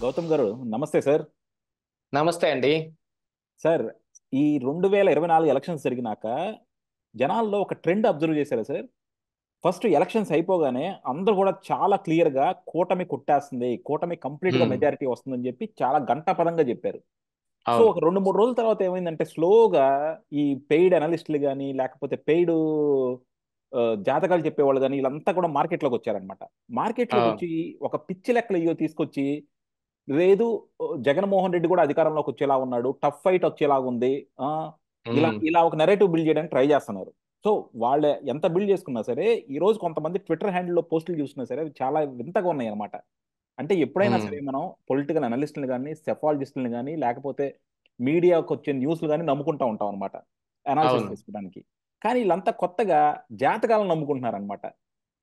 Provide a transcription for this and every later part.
గౌతమ్ గారు నమస్తే సార్. నమస్తే అండి. సార్, ఈ 2024 ఎలక్షన్స్ జరిగినాక జనాల్లో ఒక ట్రెండ్ అబ్జర్వ్ చేశారా సార్? ఫస్ట్ ఎలక్షన్స్ అయిపోగానే అందరూ కూడా చాలా క్లియర్ గా కూటమి కొట్టేస్తుంది, కూటమి కంప్లీట్ గా హ్మ్. మెజారిటీ వస్తుందని చెప్పి చాలా గంటాపదంగా చెప్పారు. సో అవును. ఒక 2 3 రోజుల తర్వాత ఏమైందంటే స్లోగా ఈ పెయిడ్ అనలిస్టులు కానీ లేకపోతే పెయిడ్ జాతకాలు చెప్పేవాళ్ళు కానీ వీళ్ళంతా కూడా మార్కెట్లోకి వచ్చారనమాట. మార్కెట్లోకి అవును. వచ్చి ఒక పిచ్చి లెక్కలు ఇయో తీసుకొచ్చి లేదు, జగన్మోహన్ రెడ్డి కూడా అధికారంలోకి వచ్చేలా ఉన్నాడు, టఫ్ ఫైట్ వచ్చేలాగా ఉంది. ఆ, ఇలా హ్మ్. ఇలా ఒక నెరేటివ్ బిల్డ్ చేయడానికి ట్రై చేస్తున్నారు. సో వాళ్ళు ఎంత బిల్డ్ చేసుకున్నా సరే ఈ రోజు కొంతమంది ట్విట్టర్ హ్యాండిల్లో పోస్టులు చూసినా సరే అవి చాలా వింతగా ఉన్నాయి అనమాట. అంటే ఎప్పుడైనా హ్మ్. సరే మనం పొలిటికల్ అనలిస్టులు కానీ సెఫాలజిస్టులను కానీ లేకపోతే మీడియాకు వచ్చే న్యూస్లు కానీ నమ్ముకుంటా ఉంటాం అనమాట, అనాలిసిస్ అవును. చేసుకోవడానికి. కానీ వీళ్ళంతా కొత్తగా జాతకాలను నమ్ముకుంటున్నారనమాట.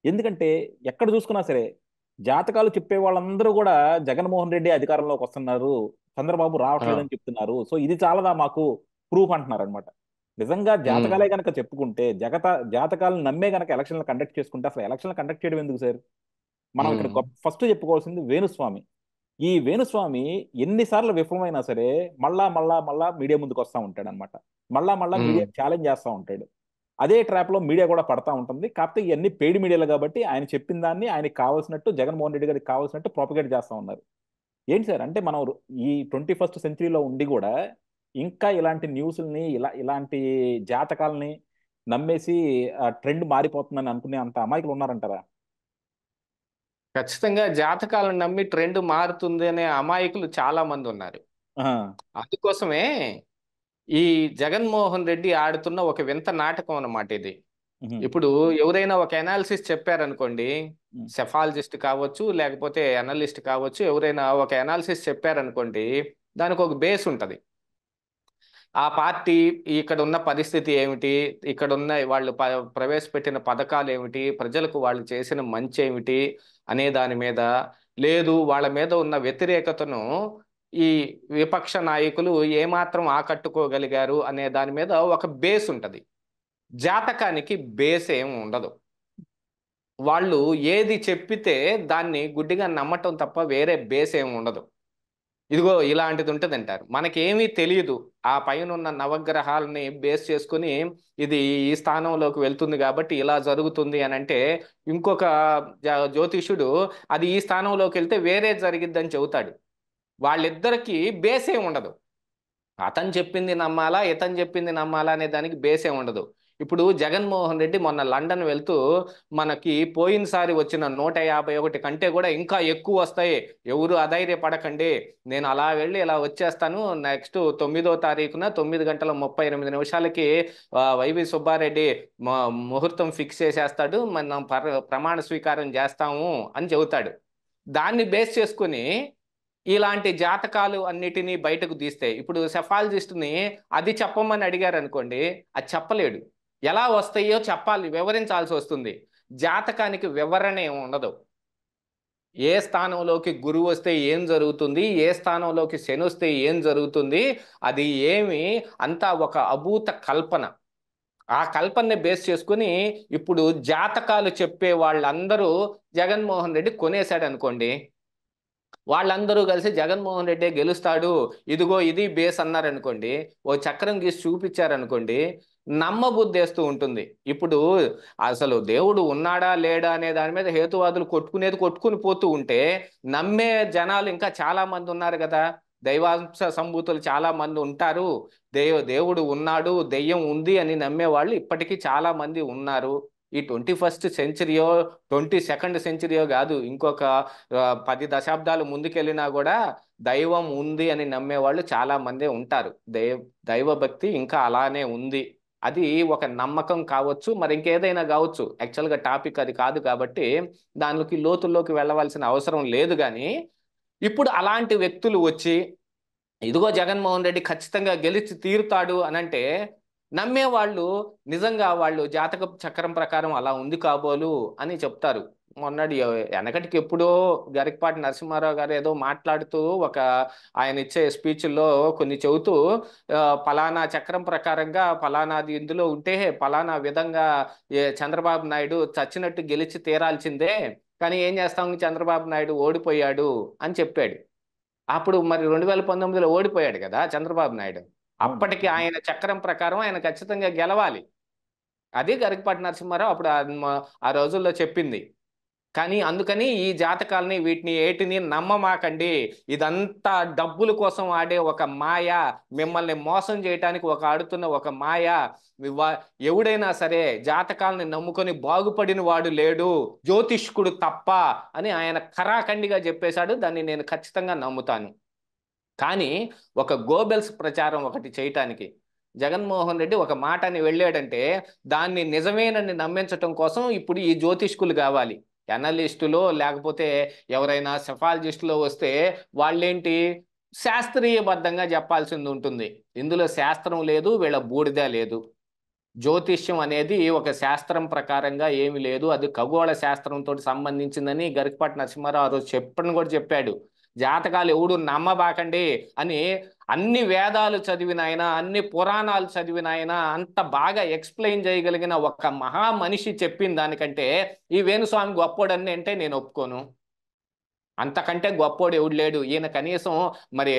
ఎందుకంటే ఎక్కడ చూసుకున్నా సరే జాతకాలు చెప్పే వాళ్ళందరూ కూడా జగన్మోహన్ రెడ్డి అధికారంలోకి వస్తున్నారు, చంద్రబాబు ఆ! రావట్లేదని చెప్తున్నారు, సో ఇది చాలదా మాకు ప్రూఫ్ అంటున్నారు అనమాట. నిజంగా హ్మ్. జాతకాలే గనక చెప్పుకుంటే జాతకాలను నమ్మే గనక ఎలక్షన్లు కండక్ట్ చేసుకుంటే అసలు ఎలక్షన్లు కండక్ట్ చేయడం ఎందుకు సార్? మనం ఇక్కడ హ్మ్. ఫస్ట్ చెప్పుకోవాల్సింది వేణుస్వామి. ఈ వేణుస్వామి ఎన్నిసార్లు విఫలమైనా సరే మళ్ళా మళ్ళా మళ్ళా మీడియా ముందుకు వస్తూ ఉంటాడు అనమాట. మళ్ళా మళ్ళా హ్మ్. మీడియా ఛాలెంజ్ చేస్తూ ఉంటాడు. అదే ట్రాప్ లో మీడియా కూడా పడతా ఉంటుంది. కాకపోతే ఇవన్నీ పెయిడ్ మీడియాలో కాబట్టి ఆయన చెప్పిన దాన్ని ఆయనకి కావాల్సినట్టు జగన్మోహన్ రెడ్డి గారికి కావాల్సినట్టు ప్రాపగేట్ చేస్తా ఉన్నారు. ఏంటి సార్ అంటే మనం ఈ 21st సెంచరీలో ఉండి కూడా ఇంకా ఇలాంటి న్యూస్ని ఇలాంటి జాతకాలని నమ్మేసి ట్రెండ్ మారిపోతుందని అనుకునే అంత అమాయకులు ఉన్నారంటారా? ఖచ్చితంగా జాతకాలను నమ్మి ట్రెండ్ మారుతుంది అనే అమాయకులు చాలా మందున్నారు. ఆ, అందుకోసమే ఈ జగన్మోహన్ రెడ్డి ఆడుతున్న ఒక వింత నాటకం అన్నమాట ఇది. ఉహు, ఇప్పుడు ఎవరైనా ఒక అనాలిసిస్ చెప్పారనుకోండి, ఉమ్, సెఫాలజిస్ట్ కావచ్చు, లేకపోతే అనలిస్ట్ కావచ్చు, ఎవరైనా ఒక అనాలిసిస్ చెప్పారనుకోండి, దానికి ఒక బేస్ ఉంటది. ఆ పార్టీ ఇక్కడ ఉన్న పరిస్థితి ఏమిటి? ఇక్కడున్న వాళ్ళు ప్రవేశపెట్టిన పథకాలు ఏమిటి? ప్రజలకు వాళ్ళు చేసిన మంచి ఏమిటి? అనే దాని మీద, లేదు వాళ్ళ మీద ఉన్న వ్యతిరేకతను ఈ విపక్ష నాయకులు ఏమాత్రం ఆకట్టుకోగలిగారు అనే దాని మీద ఒక బేస్ ఉంటది. జాతకానికి బేస్ ఏమి ఉండదు. వాళ్ళు ఏది చెప్పితే దాన్ని గుడ్డిగా నమ్మటం తప్ప వేరే బేస్ ఏమి ఉండదు. ఇదిగో ఇలాంటిది ఉంటదంటారు. మనకేమీ తెలీదు. ఆ పైనున్న నవగ్రహాలని బేస్ చేసుకొని ఇది ఈ స్థానంలోకి వెళ్తుంది కాబట్టి ఇలా జరుగుతుంది అనంటే, ఇంకొక జ్యోతిష్యుడు అది ఈ స్థానంలోకి వెళ్తే వేరే జరిగిద్దని చెబుతాడు. వాళ్ళిద్దరికీ బేస్ ఏమి ఉండదు. అతను చెప్పింది నమ్మాలా, ఇతను చెప్పింది నమ్మాలా అనే దానికి బేసే ఉండదు. ఇప్పుడు జగన్మోహన్ రెడ్డి మొన్న లండన్ వెళ్తూ మనకి పోయినసారి వచ్చిన 151 కంటే కూడా ఇంకా ఎక్కువ వస్తాయి, ఎవరు అధైర్యపడకండి, నేను అలా వెళ్ళి ఇలా వచ్చేస్తాను, నెక్స్ట్ 9వ తారీఖున 9 గంటల 38 నిమిషాలకి వైవి సుబ్బారెడ్డి ముహూర్తం ఫిక్స్ చేసేస్తాడు, మనం ప్రమాణ స్వీకారం చేస్తాము అని చెబుతాడు. దాన్ని బేస్ చేసుకుని ఇలాంటి జాతకాలు అన్నిటినీ బయటకు తీస్తే, ఇప్పుడు సెఫాలజిస్ట్ని అది చెప్పమని అడిగారు అనుకోండి, అది చెప్పలేడు. ఎలా వస్తాయో చెప్పాలి, వివరించాల్సి వస్తుంది. జాతకానికి వివరణ ఏమి ఉండదు. ఏ స్థానంలోకి గురువు వస్తే ఏం జరుగుతుంది, ఏ స్థానంలోకి శని వస్తే ఏం జరుగుతుంది, అది ఏమి, అంతా ఒక అభూత కల్పన. ఆ కల్పనని బేస్ చేసుకుని ఇప్పుడు జాతకాలు చెప్పే వాళ్ళందరూ జగన్మోహన్ రెడ్డి కొనేశాడు అనుకోండి, వాళ్ళందరూ కలిసి జగన్మోహన్ రెడ్డి గెలుస్తాడు, ఇదిగో ఇది బేస్ అన్నారనుకోండి, ఓ చక్రం గీసి చూపించారనుకోండి, నమ్మబుద్ధేస్తూ ఉంటుంది. ఇప్పుడు అసలు దేవుడు ఉన్నాడా లేడా అనే దాని మీద హేతువాదులు కొట్టుకుని పోతూ ఉంటే, నమ్మే జనాలు ఇంకా చాలా మంది ఉన్నారు కదా. దైవాంశ సంభూతులు చాలా మంది ఉంటారు. దేవుడు ఉన్నాడు, దెయ్యం ఉంది అని నమ్మే వాళ్ళు ఇప్పటికీ చాలా మంది ఉన్నారు. ఈ 21st సెంచరీయో 22nd సెంచరీయో కాదు, ఇంకొక 10 దశాబ్దాలు ముందుకెళ్ళినా కూడా దైవం ఉంది అని నమ్మేవాళ్ళు చాలా మందే ఉంటారు. దైవభక్తి ఇంకా అలానే ఉంది. అది ఒక నమ్మకం కావచ్చు, మరి ఇంకేదైనా కావచ్చు. యాక్చువల్గా టాపిక్ అది కాదు కాబట్టి దానిలోకి లోతుల్లోకి వెళ్ళవలసిన అవసరం లేదు. కానీ ఇప్పుడు అలాంటి వ్యక్తులు వచ్చి ఇదిగో జగన్మోహన్ రెడ్డి ఖచ్చితంగా గెలిచి తీరుతాడు అనంటే, నమ్మేవాళ్ళు నిజంగా వాళ్ళు జాతక చక్రం ప్రకారం అలా ఉంది కాబోలు అని చెప్తారు. మొన్నటి వెనకటికి ఎప్పుడో గరికపాటి నరసింహారావు గారు ఏదో మాట్లాడుతూ ఒక ఆయన ఇచ్చే స్పీచ్ల్లో కొన్ని చెబుతూ, ఫలానా చక్రం ప్రకారంగా ఫలానాది ఇందులో ఉంటే ఫలానా విధంగా చంద్రబాబు నాయుడు చచ్చినట్టు గెలిచి తీరాల్సిందే, కానీ ఏం చేస్తాం, చంద్రబాబు నాయుడు ఓడిపోయాడు అని చెప్పాడు. అప్పుడు మరి 2019లో ఓడిపోయాడు కదా చంద్రబాబు నాయుడు. అవును. అప్పటికి ఆయన చక్రం ప్రకారం ఆయన ఖచ్చితంగా గెలవాలి. అది గరికపాటి నరసింహారావు అప్పుడు ఆ రోజుల్లో చెప్పింది. కానీ అందుకని ఈ జాతకాలని వీటిని ఏటిని నమ్మమాకండి. ఇదంతా డబ్బుల కోసం ఆడే ఒక మాయ, మిమ్మల్ని మోసం చేయటానికి ఆడుతున్న ఒక మాయ. ఎవడైనా సరే జాతకాలని నమ్ముకొని బాగుపడిన వాడు లేడు, జ్యోతిష్కుడు తప్ప అని ఆయన ఖరాఖండిగా చెప్పేశాడు. దాన్ని నేను ఖచ్చితంగా నమ్ముతాను. కానీ ఒక గోబెల్స్ ప్రచారం ఒకటి చేయటానికి జగన్మోహన్ రెడ్డి ఒక మాటని వెళ్ళాడంటే దాన్ని నిజమేనని నమ్మించటం కోసం ఇప్పుడు ఈ జ్యోతిష్కులు కావాలి. అనలిస్టులో లేకపోతే ఎవరైనా సెఫాలజిస్టులో వస్తే వాళ్ళేంటి శాస్త్రీయబద్ధంగా చెప్పాల్సింది ఉంటుంది. ఇందులో శాస్త్రం లేదు, వీళ్ళ బూడిద లేదు. జ్యోతిష్యం అనేది ఒక శాస్త్రం ప్రకారంగా ఏమి లేదు, అది ఖగోళ శాస్త్రంతో సంబంధించిందని గరికపాటి నరసింహారావు ఆ రోజు చెప్పని కూడా చెప్పాడు. జాతకాలు ఎవడు నమ్మబాకండి అని అన్ని వేదాలు చదివిన ఆయన, అన్ని పురాణాలు చదివిన ఆయన, అంత బాగా ఎక్స్ప్లెయిన్ చేయగలిగిన ఒక మహా మనిషి చెప్పిన దానికంటే ఈ వేణుస్వామి గొప్పోడని అంటే నేను ఒప్పుకోను. అంతకంటే గొప్పోడు ఎవడు లేడు. ఈయన కనీసం మరి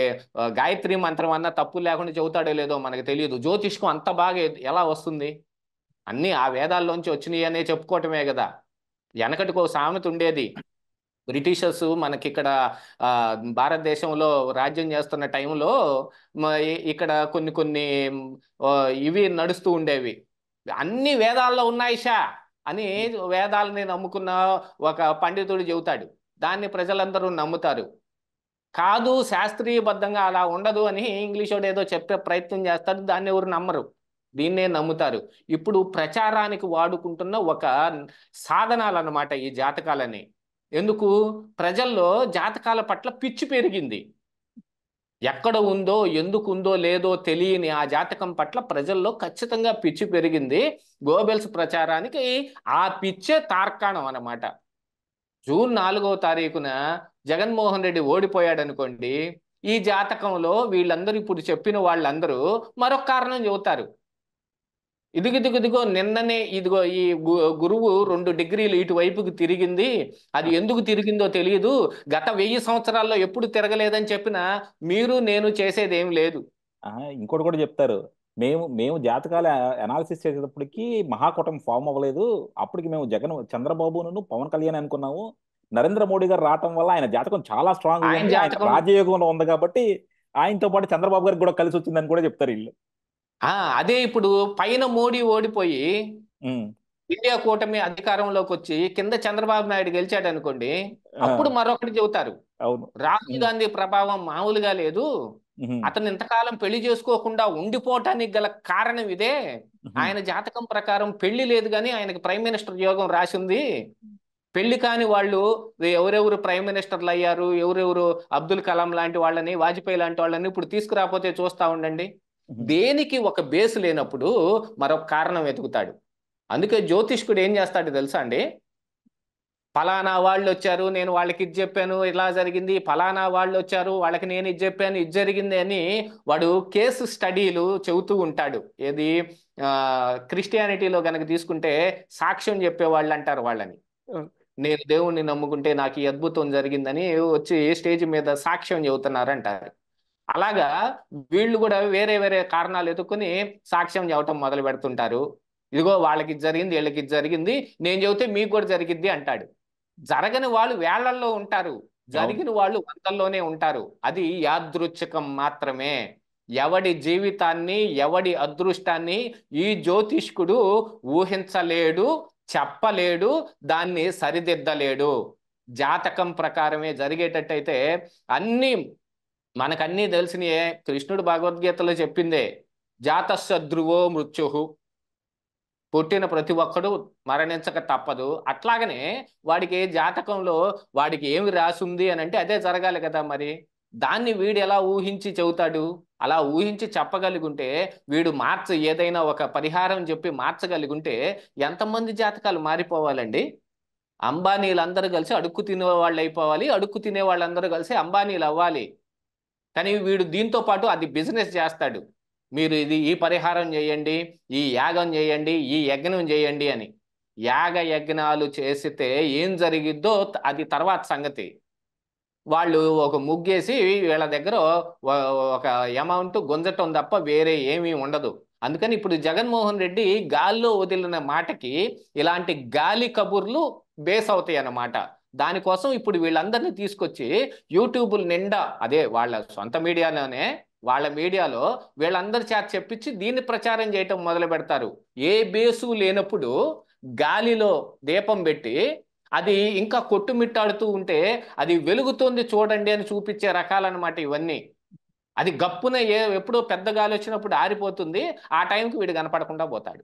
గాయత్రి మంత్రం అన్న తప్పు లేకుండా చెబుతాడో లేదో మనకు తెలియదు. జ్యోతిష్కం అంత బాగా ఎలా వస్తుంది? అన్నీ ఆ వేదాల్లోంచి వచ్చినాయి అనే చెప్పుకోవటమే కదా. వెనకటికి ఒక సామెత ఉండేది. బ్రిటిషర్స్ మనకి ఇక్కడ భారతదేశంలో రాజ్యం చేస్తున్న టైంలో ఇక్కడ కొన్ని కొన్ని ఇవి నడుస్తూ ఉండేవి. అన్ని వేదాల్లో ఉన్నాయి షా అని వేదాలని నమ్ముకున్న ఒక పండితుడు చెబుతాడు. దాన్ని ప్రజలందరూ నమ్ముతారు. కాదు శాస్త్రీయబద్ధంగా అలా ఉండదు అని ఇంగ్లీష్ వాడు ఏదో చెప్పే ప్రయత్నం చేస్తాడు. దాన్ని ఎవరు నమ్మరు, దీన్నే నమ్ముతారు. ఇప్పుడు ప్రచారానికి వాడుకుంటున్న ఒక సాధనాలు అన్నమాట ఈ జాతకాలని. ఎందుకు? ప్రజల్లో జాతకాల పట్ల పిచ్చి పెరిగింది. ఎక్కడ ఉందో ఎందుకు ఉందో లేదో తెలియని ఆ జాతకం పట్ల ప్రజల్లో ఖచ్చితంగా పిచ్చి పెరిగింది. గోబెల్స్ ప్రచారానికి ఆ పిచ్చే తార్కాణం అన్నమాట. జూన్ 4వ తారీఖున జగన్మోహన్ రెడ్డి ఓడిపోయాడు అనుకోండి, ఈ జాతకంలో వీళ్ళందరూ ఇప్పుడు చెప్పిన వాళ్ళందరూ మరొక కారణం చెబుతారు. ఇదిగో నిన్ననే ఇదిగో ఈ గురువు 2 డిగ్రీలు ఇటువైపుకి తిరిగింది, అది ఎందుకు తిరిగిందో తెలియదు, గత 1000 సంవత్సరాల్లో ఎప్పుడు తిరగలేదని చెప్పినా మీరు నేను చేసేది ఏం లేదు. ఇంకోటి కూడా చెప్తారు. మేము జాతకాల అనాలిసిస్ చేసేటప్పటికి మహాకూటమి ఫామ్ అవ్వలేదు. అప్పటికి మేము చంద్రబాబును పవన్ కళ్యాణ్ అనుకున్నాము. నరేంద్ర మోడీ గారు రావటం వల్ల ఆయన జాతకం చాలా స్ట్రాంగ్ ఆయన ఉంది, ఆయన జాతకం రాజయోగంలో ఉంది కాబట్టి ఆయనతో పాటు చంద్రబాబు గారికి కూడా కలిసి వచ్చిందని కూడా చెప్తారు వీళ్ళు. అదే ఇప్పుడు పైన మోడీ ఓడిపోయి ఉమ్, ఇండియా కూటమి అధికారంలోకి వచ్చి కింద చంద్రబాబు నాయుడు గెలిచాడు అనుకోండి, ఆ, అప్పుడు మరొకటి చెబుతారు. అవును. రాహుల్ గాంధీ ప్రభావం మామూలుగా లేదు, ఉహుం, అతను ఇంతకాలం పెళ్లి చేసుకోకుండా ఉండిపోవటానికి గల కారణం ఇదే. ఉహుం, ఆయన జాతకం ప్రకారం పెళ్లి లేదు కానీ ఆయనకి ప్రైమ్ మినిస్టర్ యోగం రాసింది. పెళ్లి కాని వాళ్ళు ఎవరెవరు ప్రైమ్ మినిస్టర్లు అయ్యారు, ఎవరెవరు అబ్దుల్ కలాం లాంటి వాళ్ళని, వాజ్పేయి లాంటి వాళ్ళని ఇప్పుడు తీసుకురాకపోతే చూస్తా ఉండండి. ఉహుం, దేనికి ఒక బేస్ లేనప్పుడు మరొక కారణం వెతుకుతాడు. అందుకే జ్యోతిష్కుడు ఏం చేస్తాడు తెలుసా అండి? ఫలానా వాళ్ళు వచ్చారు, నేను వాళ్ళకి ఇది చెప్పాను, ఇలా జరిగింది, ఫలానా వాళ్ళు వచ్చారు, వాళ్ళకి నేను ఇది చెప్పాను, ఇది జరిగింది అని వాడు కేసు స్టడీలు చెబుతూ ఉంటాడు. ఏది క్రిస్టియానిటీలో కనుక తీసుకుంటే సాక్ష్యం చెప్పేవాళ్ళు అంటారు వాళ్ళని. నేను దేవుణ్ణి నమ్ముకుంటే నాకు ఈ అద్భుతం జరిగిందని వచ్చి స్టేజ్ మీద సాక్ష్యం చెబుతున్నారంటారు. అలాగా వీళ్ళు కూడా వేరే వేరే కారణాలు ఎదుర్కొని సాక్ష్యం చెప్పటం మొదలు పెడుతుంటారు. ఇదిగో వాళ్ళకి ఇది జరిగింది, వీళ్ళకి ఇది జరిగింది, నేను చెబితే మీకు కూడా జరిగిద్ది అంటాడు. జరగని వాళ్ళు వేళ్లల్లో ఉంటారు, జరిగిన వాళ్ళు వందల్లోనే ఉంటారు. అది యాదృచ్ఛికం మాత్రమే. ఎవడి జీవితాన్ని, ఎవడి అదృష్టాన్ని ఈ జ్యోతిష్కుడు ఊహించలేడు, చెప్పలేడు, దాన్ని సరిదిద్దలేడు. జాతకం ప్రకారమే జరిగేటట్టయితే అన్ని మనకన్నీ తెలిసినయే. కృష్ణుడు భగవద్గీతలో చెప్పిందే, జాతస్య ధ్రువో మృత్యు, పుట్టిన ప్రతి ఒక్కడు మరణించక తప్పదు. అట్లాగనే వాడికి జాతకంలో వాడికి ఏమి రాసుంది అని అంటే అదే జరగాలి కదా. మరి దాన్ని వీడు ఎలా ఊహించి చెబుతాడు? అలా ఊహించి చెప్పగలిగుంటే, వీడు ఏదైనా ఒక పరిహారం చెప్పి మార్చగలిగుంటే ఎంతమంది జాతకాలు మారిపోవాలండి? అంబానీలందరూ కలిసి అడుక్కు తినే వాళ్ళు అయిపోవాలి, అడుక్కు తినే వాళ్ళందరూ కలిసి అంబానీలు అవ్వాలి. కానీ వీడు దీంతో పాటు అది బిజినెస్ చేస్తాడు. మీరు ఈ పరిహారం చేయండి, ఈ యాగం చేయండి, ఈ యజ్ఞం చేయండి అని. యాగ యజ్ఞాలు చేసితే ఏం జరిగిద్దో అది తర్వాత సంగతి. వాళ్ళు ఒక ముగ్గేసి వీళ్ళ దగ్గర ఒక అమౌంట్ గుంజటం తప్ప వేరే ఏమీ ఉండదు. అందుకని ఇప్పుడు జగన్మోహన్ రెడ్డి గాల్లో వదిలిన మాటకి ఇలాంటి గాలి కబుర్లు బేస్ అవుతాయి అన్నమాట. దానికోసం ఇప్పుడు వీళ్ళందరినీ తీసుకొచ్చి యూట్యూబ్ నిండా అదే వాళ్ళ సొంత మీడియాలోనే వాళ్ళ మీడియాలో వీళ్ళందరి చేత చెప్పించి దీన్ని ప్రచారం చేయటం మొదలు పెడతారు. ఏ బేసు లేనప్పుడు గాలిలో దీపం పెట్టి అది ఇంకా కొట్టుమిట్టాడుతూ ఉంటే అది వెలుగుతోంది చూడండి అని చూపించే రకాలన్నమాట ఇవన్నీ. అది గప్పున ఎప్పుడో పెద్ద గాలి వచ్చినప్పుడు ఆరిపోతుంది, ఆ టైంకి వీడు కనపడకుండా పోతాడు.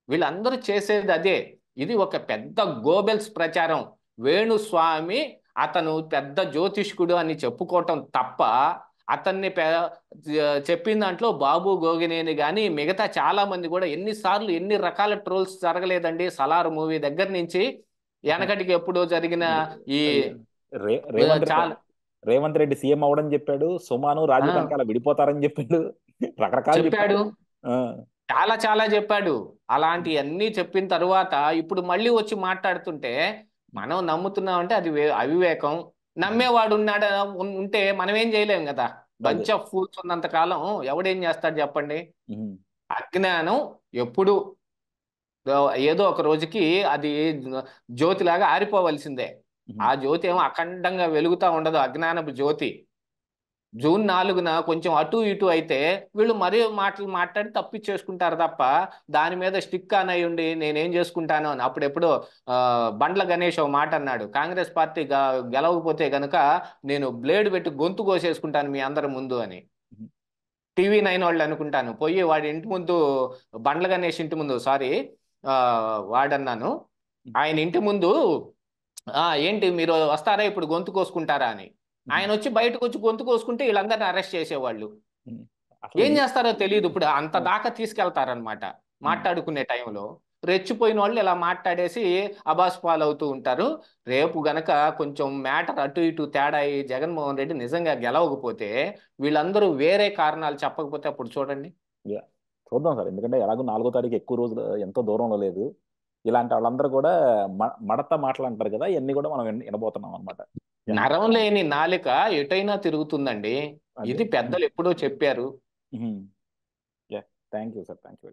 వీళ్ళందరూ చేసేది అదే. ఇది ఒక పెద్ద గోబెల్స్ ప్రచారం. వేణుస్వామి అతను పెద్ద జ్యోతిష్కుడు అని చెప్పుకోవటం తప్ప అతన్ని చెప్పిన దాంట్లో బాబు గోగినేని కానీ మిగతా చాలా మంది కూడా ఎన్నిసార్లు ఎన్ని రకాల ట్రోల్స్ జరగలేదండి. సలార్ మూవీ దగ్గర నుంచి వెనకటికి ఎప్పుడో జరిగిన ఈ రేవంత్ రెడ్డి చాలా రేవంత్ రెడ్డి సీఎం అవడం చెప్పాడు, సుమాను రాజీవ్ కనకాల విడిపోతారని చెప్పాడు, రకరకాలు చెప్పాడు. ఆ, చాలా చాలా చెప్పాడు. అలాంటి అన్ని చెప్పిన తరువాత ఇప్పుడు మళ్ళీ వచ్చి మాట్లాడుతుంటే మనం నమ్ముతున్నామంటే అది అవివేకం. నమ్మేవాడు ఉన్నాడు ఉంటే మనం ఏం చేయలేం కదా. అదే. బంచ్ ఆఫ్ ఫూల్స్ ఉన్నంత కాలం ఎవడేం చేస్తాడు చెప్పండి. ఉహుం, అజ్ఞానం ఎప్పుడు ఏదో ఒక రోజుకి అది జ్యోతిలాగా ఆరిపోవలసిందే. ఉహుం, ఆ జ్యోతి ఏమో అఖండంగా వెలుగుతా ఉండదు. అజ్ఞానపు జ్యోతి జూన్ 4న కొంచెం అటు ఇటు అయితే వీళ్ళు మరీ మాటలు మాట్లాడి తప్పిచ్చేసుకుంటారు తప్ప దాని మీద స్టిక్ ఆన్ అయి ఉండి నేనేం చేసుకుంటాను అని. అప్పుడెప్పుడు బండ్ల గణేష్ ఒక మాట అన్నాడు, కాంగ్రెస్ పార్టీ గెలవకపోతే గనుక నేను బ్లేడ్ పెట్టి గొంతు కోసేసుకుంటాను మీ అందరి ముందు అని. ఉహుం, TV9 వాళ్ళు అనుకుంటాను పోయి వాడి ఇంటి ముందు, బండ్ల గణేష్ ఇంటి ముందు, సారీ వాడన్నాను, ఆయన ఇంటి ముందు ఏంటి మీరు వస్తారా ఇప్పుడు గొంతు కోసుకుంటారా అని. ఉహుం, ఆయన వచ్చి బయటకు వచ్చి గొంతు కోసుకుంటే వీళ్ళందరినీ అరెస్ట్ చేసేవాళ్ళు. ఉహుం. అసలు ఏం చేస్తారో తెలియదు. ఇప్పుడు అంత ఆ, దాకా తీసుకెళ్తారనమాట ఉమ్, మాట్లాడుకునే టైంలో. రెచ్చిపోయిన వాళ్ళు ఇలా మాట్లాడేసి అబాస్ పాలవుతూ ఉంటారు. రేపు గనక కొంచెం మ్యాటర్ అటు ఇటు తేడా అయ్యి జగన్మోహన్ రెడ్డి నిజంగా గెలవకపోతే వీళ్ళందరూ వేరే కారణాలు చెప్పకపోతే అప్పుడు చూడండి. యా. చూద్దాం సార్, ఎందుకంటే ఎలాగో 4వ తారీఖు ఎక్కువ రోజులు ఎంతో దూరంలో లేదు. ఇలాంటి వాళ్ళందరూ కూడా మడత మాటలు అంటారు కదా, ఇవన్నీ కూడా మనం వినబోతున్నాం అనమాట. నరం లేని నాలిక ఎటైనా తిరుగుతుందండి. అదే. ఇది పెద్దలు ఎప్పుడో చెప్పారు. Yeah. Thank you sir, thank you.